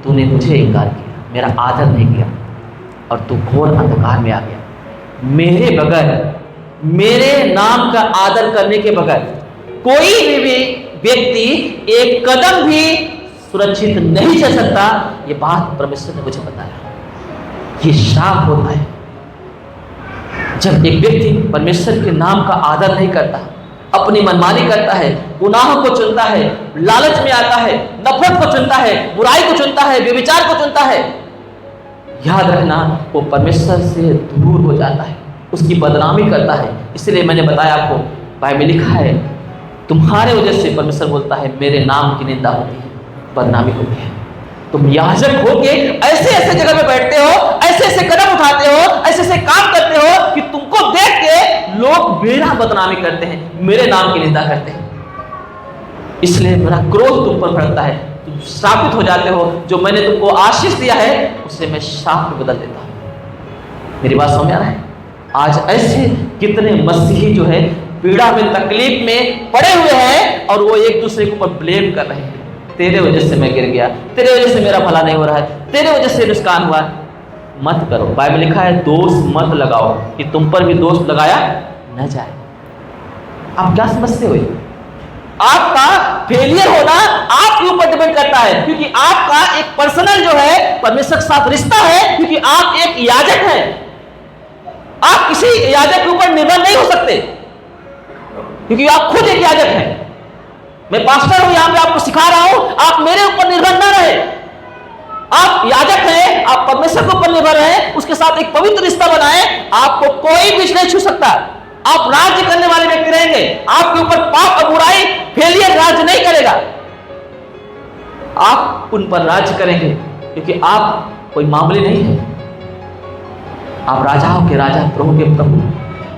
तूने मुझे इनकार किया, मेरा आदर नहीं किया और तू घोर अंधकार में आ गया। मेरे बगैर, मेरे नाम का आदर करने के बगैर कोई भी व्यक्ति एक कदम भी सुरक्षित नहीं चल सकता। ये बात परमेश्वर ने मुझे बताया। ये श्राप होता है जब एक व्यक्ति परमेश्वर के नाम का आदर नहीं करता, अपनी मनमानी करता है, गुनाहों को चुनता है, लालच में आता है, नफरत को चुनता है, बुराई को चुनता है, व्यभिचार को चुनता है। याद रखना, वो परमेश्वर से दूर हो जाता है, उसकी बदनामी करता है। इसलिए मैंने बताया आपको, बाइबल में लिखा है, तुम्हारे वजह से परमेश्वर बोलता है मेरे नाम की निंदा होती है, बदनामी होती है। तुम याजक होके ऐसे ऐसे जगह पे बैठते हो, ऐसे ऐसे कदम उठाते हो, ऐसे ऐसे काम करते हो कि तुमको देख के लोग मेरा बदनामी करते हैं, मेरे नाम की निंदा करते हैं। इसलिए मेरा क्रोध तुम पर भड़कता है, तुम श्रापित हो जाते हो। जो मैंने तुमको आशीष दिया है उसे मैं शाप में बदल देता हूं। मेरी बात समझ में आ रहा है? आज ऐसे कितने मसीही जो है पीड़ा में, तकलीफ में पड़े हुए हैं और वो एक दूसरे के ऊपर ब्लेम कर रहे हैं। तेरे वजह से मैं गिर गया, तेरे वजह से मेरा भला नहीं हो रहा है, तेरे वजह से नुकसान हुआ। मत करो। बाइबल लिखा है दोष मत लगाओ कि तुम पर भी दोष लगाया न जाए। आप क्या समझते हो? आपका फेलियर होना आपके ऊपर डिपेंड करता है, क्योंकि आपका एक पर्सनल जो है परमेश्वर के साथ रिश्ता है, क्योंकि आप एक याजक हैं। आप किसी याजक के ऊपर निर्भर नहीं हो सकते, क्योंकि आप खुद एक याजक हैं। मैं पास्टर हूं, यहां पे आपको सिखा रहा हूं, आप मेरे ऊपर निर्भर ना रहे। आप याजक हैं, आप परमेश्वर के ऊपर निर्भर हैं, उसके साथ एक पवित्र रिश्ता बनाएं। आपको कोई भी नहीं छू सकता। आप राज्य करने वाले व्यक्ति रहेंगे। आपके ऊपर पाप और बुराई, फेलियर राज्य नहीं करेगा। आप उन पर राज्य करेंगे, क्योंकि आप कोई मामूली नहीं है। आप राजाओं के राजा, प्रभु के प्रभु,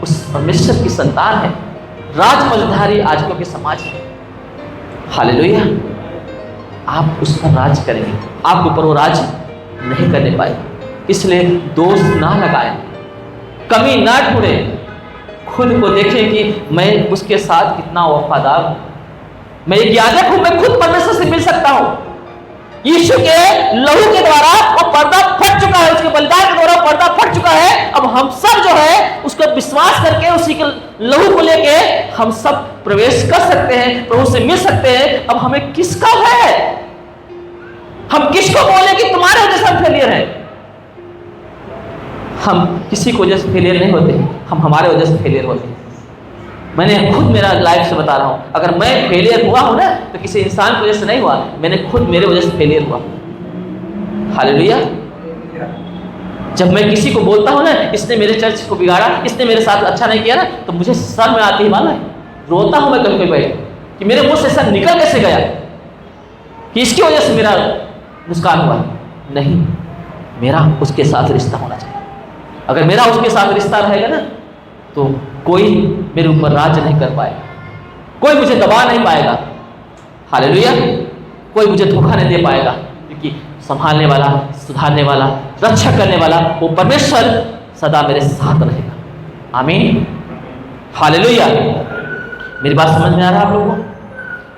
उस परमेश्वर की संतान है। राज मझधारी याजकों के समाज है। हालेलुया। आप उस पर राज करेंगे, आपके ऊपर वो राज नहीं करने पाएगा। इसलिए दोष ना लगाएं, कमी ना ढूंढें। खुद को देखें कि मैं उसके साथ कितना वफादार हूं। मैं एक याजक हूं, मैं खुद परमेश्वर से मिल सकता हूं। यीशु के लहू के द्वारा वो पर्दा फट चुका है, उसके बलिदान के द्वारा पर्दा फट चुका है। अब हम सब जो है उसको विश्वास करके, उसी के लहू को लेके हम सब प्रवेश कर सकते हैं, प्रभु से मिल सकते हैं। अब हमें किसका है? हम किसको बोले कि तुम्हारे वजह से हम फेलियर हैं? हम किसी को वजह से फेलियर नहीं होते, हम हमारे वजह से फेलियर होते हैं। मैंने खुद मेरा लाइफ से बता रहा हूं, अगर मैं फेलियर हुआ हूं ना तो किसी इंसान की वजह से नहीं हुआ, मैंने खुद मेरे वजह से फेलियर हुआ। हालेलुया। जब मैं किसी को बोलता हूं ना इसने मेरे चर्च को बिगाड़ा, इसने मेरे साथ अच्छा नहीं किया ना, तो मुझे सर में आती ही मालूम है, रोता हूं मैं कभी बैठ कि मेरे मुंह से ऐसा निकल कैसे गया कि इसकी वजह से मेरा नुकसान हुआ। नहीं, मेरा उसके साथ रिश्ता होना चाहिए। अगर मेरा उसके साथ रिश्ता रहेगा ना तो कोई मेरे ऊपर राज नहीं कर पाएगा, कोई मुझे दबा नहीं पाएगा। हालेलुया। कोई मुझे धोखा नहीं दे पाएगा, क्योंकि संभालने वाला, सुधारने वाला, रक्षा करने वाला वो परमेश्वर सदा मेरे साथ रहेगा। आमीन। हालेलुया। मेरी बात समझ में आ रहा है आप लोगों को?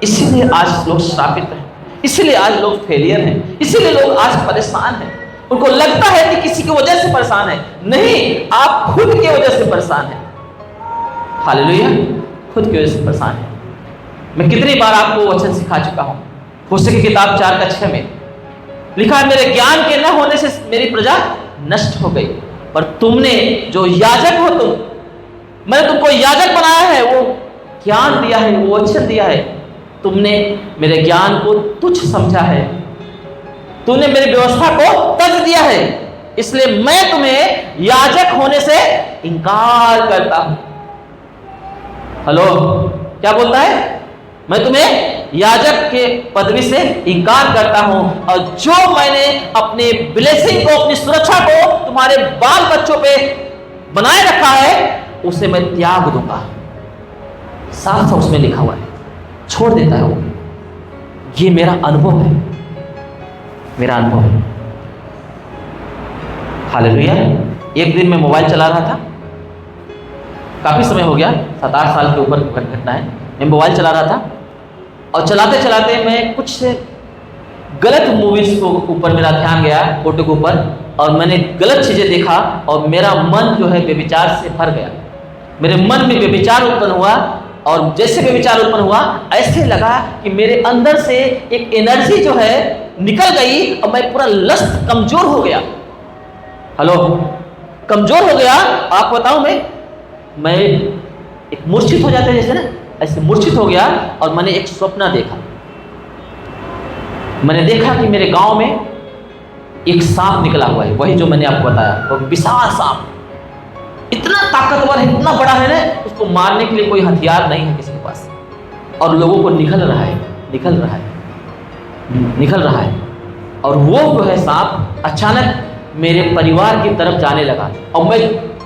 इसीलिए आज लोग श्रापित हैं, इसीलिए आज लोग फेलियर हैं, इसीलिए लोग आज परेशान हैं। उनको लगता है कि किसी की वजह से परेशान है। नहीं, आप खुद की वजह से परेशान हैं। हालेलुया। खुद की वजह से परेशान है। मैं कितनी बार आपको वचन सिखा चुका हूं। होशे की किताब 4:6 में लिखा है, मेरे ज्ञान के न होने से मेरी प्रजा नष्ट हो गई, पर तुमने जो याजक हो तुम, मैंने तुमको याजक बनाया है, वो ज्ञान दिया है, वो वचन दिया है। तुमने मेरे ज्ञान को तुच्छ समझा है, तूने मेरी व्यवस्था को तज दिया है, इसलिए मैं तुम्हें याजक होने से इंकार करता हूं। हेलो, क्या बोलता है? मैं तुम्हें याजक के पदवी से इंकार करता हूं, और जो मैंने अपने ब्लेसिंग को, अपनी सुरक्षा को तुम्हारे बाल बच्चों पे बनाए रखा है उसे मैं त्याग दूंगा। साफ साफ उसमें लिखा हुआ है, छोड़ देता है वो। ये मेरा अनुभव है, मेरा अनुभव है। हालेलुया। एक दिन मैं मोबाइल चला रहा था, काफी समय हो गया, 7-8 साल के ऊपर घटना है। मैं मोबाइल चला रहा था और चलाते चलाते मैं कुछ गलत मूवीज को ऊपर मेरा ध्यान गया, फोटो के ऊपर, और मैंने गलत चीज़ें देखा और मेरा मन जो है व्यभिचार से भर गया। मेरे मन में व्यभिचार उत्पन्न हुआ और जैसे व्यभिचार उत्पन्न हुआ ऐसे लगा कि मेरे अंदर से एक एनर्जी जो है निकल गई और मैं पूरा लस्त कमजोर हो गया। हेलो, कमजोर हो गया। आपको बताऊं, मैं एक मूर्छित हो जाते हैं जैसे ना, ऐसे मूर्छित हो गया और मैंने एक स्वप्न देखा। मैंने देखा कि मेरे गांव में एक सांप निकला हुआ है, वही जो मैंने आपको बताया, वो विशाल सांप, इतना ताकतवर है, इतना बड़ा है ना, उसको मारने के लिए कोई हथियार नहीं है किसी के पास, और लोगों को निकल रहा है, निकल रहा है, निकल रहा है। और वो जो है सांप अचानक मेरे परिवार की तरफ जाने लगा और मैं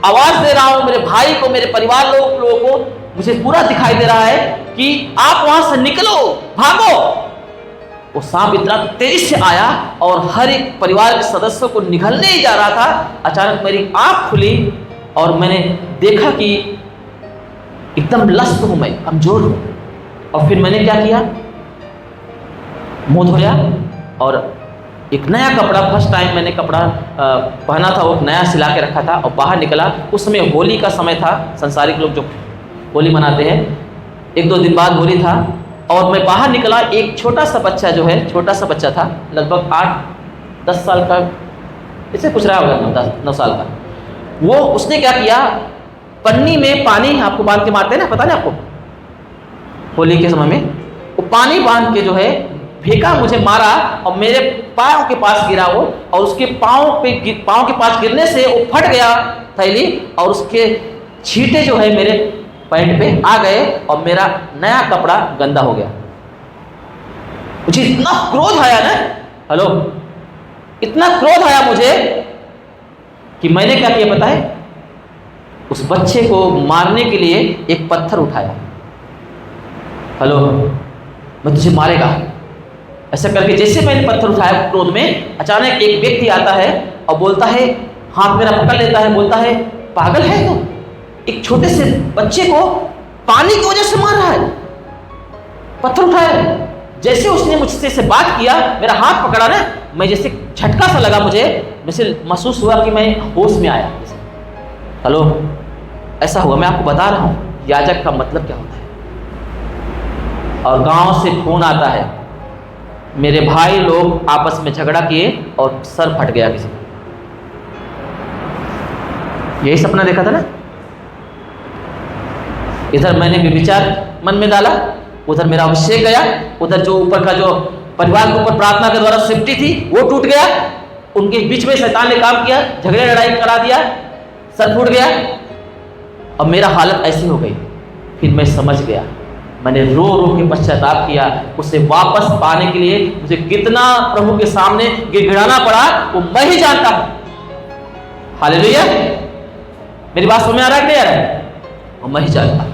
आवाज दे रहा हूं मेरे भाई को, मेरे परिवार लोगों को, मुझे पूरा दिखाई दे रहा है कि आप वहां से निकलो, भागो। वो सांप इतना तेजी से आया और हर एक परिवार के सदस्यों को निगलने ही जा रहा था। अचानक मेरी आंख खुली और मैंने देखा कि एकदम लस्त हूं, मैं कमजोर हूं। और फिर मैंने क्या किया, मुंह धोया और एक नया कपड़ा, फर्स्ट टाइम मैंने कपड़ा पहना था, वो नया सिला के रखा था और बाहर निकला। उस समय होली का समय था, संसारिक लोग जो होली मनाते हैं, 1-2 दिन बाद होली था। और मैं बाहर निकला, एक छोटा सा बच्चा जो है, छोटा सा बच्चा था, लगभग 8-10 साल का, इससे कुछ रहा होगा, 9 साल का। वो उसने क्या किया, पन्नी में पानी आपको बांध के मारते हैं ना, पता नहीं आपको, होली के समय में वो पानी बांध के जो है फेंका, मुझे मारा और मेरे पाँव के पास गिरा वो, और उसके पाँव के पास गिरने से वो फट गया थैली, और उसके छींटे जो है मेरे पैंट पे आ गए और मेरा नया कपड़ा गंदा हो गया। मुझे इतना क्रोध आया ना, हेलो, इतना क्रोध आया मुझे कि मैंने क्या किया पता है, उस बच्चे को मारने के लिए एक पत्थर उठाया। हेलो, मैं तुझे मारेगा, ऐसा करके जैसे मैंने पत्थर उठाया क्रोध में, अचानक एक व्यक्ति आता है और बोलता है, हाथ मेरा पकड़ लेता है, बोलता है, पागल है तो एक छोटे से बच्चे को पानी की वजह से मार रहा है, पत्थर उठाया। जैसे उसने मुझसे से बात किया, मेरा हाथ पकड़ा ना, मैं जैसे झटका सा लगा, मुझे जैसे महसूस हुआ कि मैं होश में आया। हेलो, ऐसा हुआ, मैं आपको बता रहा हूँ याजक का मतलब क्या होता है। और गांव से फोन आता है, मेरे भाई लोग आपस में झगड़ा किए और सर फट गया किसी का। यही सपना देखा था ना, इधर मैंने व्यभिचार मन में डाला, उधर मेरा अभिषेक गया, उधर जो ऊपर का जो परिवार के ऊपर प्रार्थना के द्वारा सेफ्टी थी वो टूट गया, उनके बीच में शैतान ने काम किया, झगड़े लड़ाई करा दिया, सर फूट गया और मेरा हालत ऐसी हो गई। फिर मैं समझ गया, मैंने रो रो के पश्चाताप किया, उसे वापस पाने के लिए मुझे कितना प्रभु के सामने गिड़गिड़ाना पड़ा वो मैं ही जानता हूं। हालेलुया, मेरी बात समझ में आ रहा है कि नहीं आ रहा है? वो मैं ही जानता।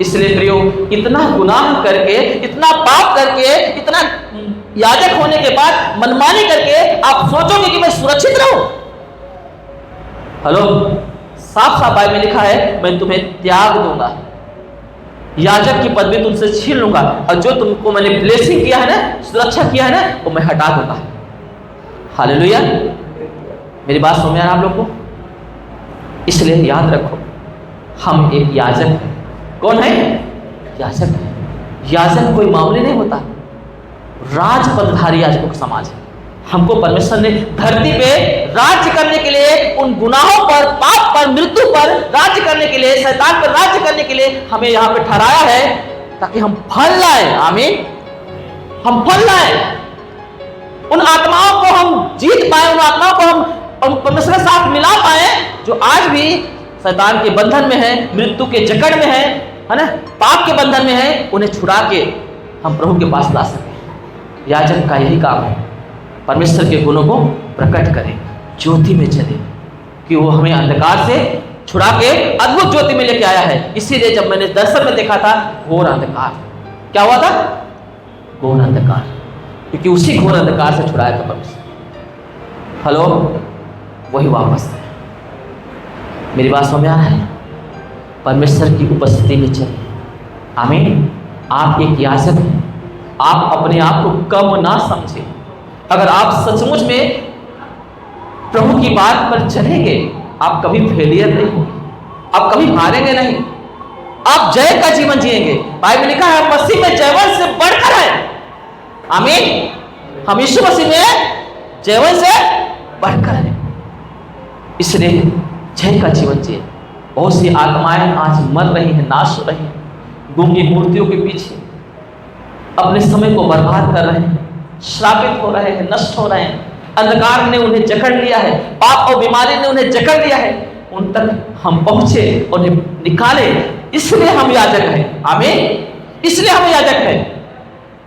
इसलिए प्रियो, इतना गुनाह करके, इतना पाप करके, इतना याजक होने के बाद मनमानी करके आप सोचोगे कि मैं सुरक्षित रहूं? हेलो, साफ साफ बाइबल में लिखा है, मैं तुम्हें त्याग दूंगा, याजक की पदवी तुमसे छीन लूंगा, और जो तुमको मैंने ब्लेसिंग किया है ना, सुरक्षा किया है ना, वो मैं हटा दूंगा। हालेलुया, मेरी बात समझ में आ रहा है आप लोग को? इसलिए याद रखो, हम एक याजक हैं। कौन है? याजक है। याजक कोई मामूली नहीं होता, राज पदधारी याजकों का समाज है। हमको परमेश्वर ने धरती पे राज्य करने के लिए, उन गुनाहों पर, पाप पर, मृत्यु पर राज्य करने के लिए, शैतान पर राज्य करने के लिए हमें यहाँ पे ठहराया है, ताकि हम फल लाएं। आमीन, हम फल लाएं, उन आत्माओं को हम जीत पाए, उन आत्माओं को हम परमेश्वर के साथ मिला पाए जो आज भी शैतान के बंधन में है, मृत्यु के जकड़ में है ना, पाप के बंधन में है। उन्हें छुड़ा के हम प्रभु के पास ला सकें। याजक का यही काम है, परमेश्वर के गुणों को प्रकट करें, ज्योति में चले, कि वो हमें अंधकार से छुड़ा के अद्भुत ज्योति में लेके आया है। इसीलिए जब मैंने दर्शन में देखा था घोर अंधकार, क्या हुआ था? घोर अंधकार, क्योंकि उसी घोर अंधकार से छुड़ाया था परमेश्वर। हेलो, वही वापस है। मेरी बात समझ में आ रहा है? परमेश्वर की उपस्थिति में चले। आमीन। आप एक याजक हैं, आप अपने आप को कम ना समझें। अगर आप सचमुच में प्रभु की बात पर चलेंगे, आप कभी फेलियर नहीं होंगे, आप कभी हारेंगे नहीं, आप जय का जीवन जिएंगे। बाइबल लिखा है मसीह में जयवंत से बढ़कर है। आमीन। हम यीशु मसीह में जयवंत से बढ़कर है, इसलिए जय का जीवन जिए। बहुत सी आत्माएं आज मर रही हैं, नाश हो रही हैं, गूंगी मूर्तियों के पीछे अपने समय को बर्बाद कर रहे हैं, श्रापित हो रहे हैं, नष्ट हो रहे हैं। अंधकार ने उन्हें जकड़ लिया है, पाप और बीमारी ने उन्हें जकड़ लिया है। उन तक हम पहुंचे, उन्हें निकाले, इसलिए हम याजक हैं। आमीन। इसलिए हम याजक हैं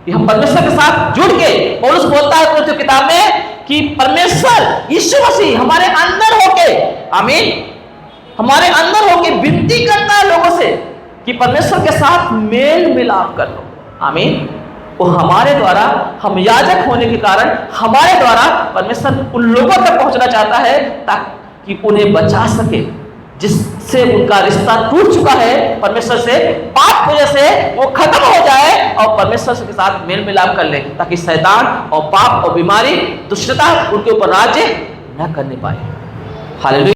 कि हम परमेश्वर के साथ जुड़ के, पौलुस बोलता है कुरिन्थियों किताब में कि परमेश्वर यीशु मसीह हमारे अंदर होके, आमीन, हमारे अंदर होके विनती करता है लोगों से कि परमेश्वर के साथ मेल मिलाप कर लो। आमीन। वो हमारे द्वारा, हम याजक होने के कारण हमारे द्वारा परमेश्वर उन लोगों तक पहुंचना चाहता है ताकि उन्हें बचा सके, जिससे उनका रिश्ता टूट चुका है परमेश्वर से, पाप की वजह से वो खत्म हो जाए और परमेश्वर के साथ मेल मिलाप कर ले, ताकि शैतान और पाप और बीमारी, दुष्टता उनके ऊपर राज्य न करने पाए। हालेलुया।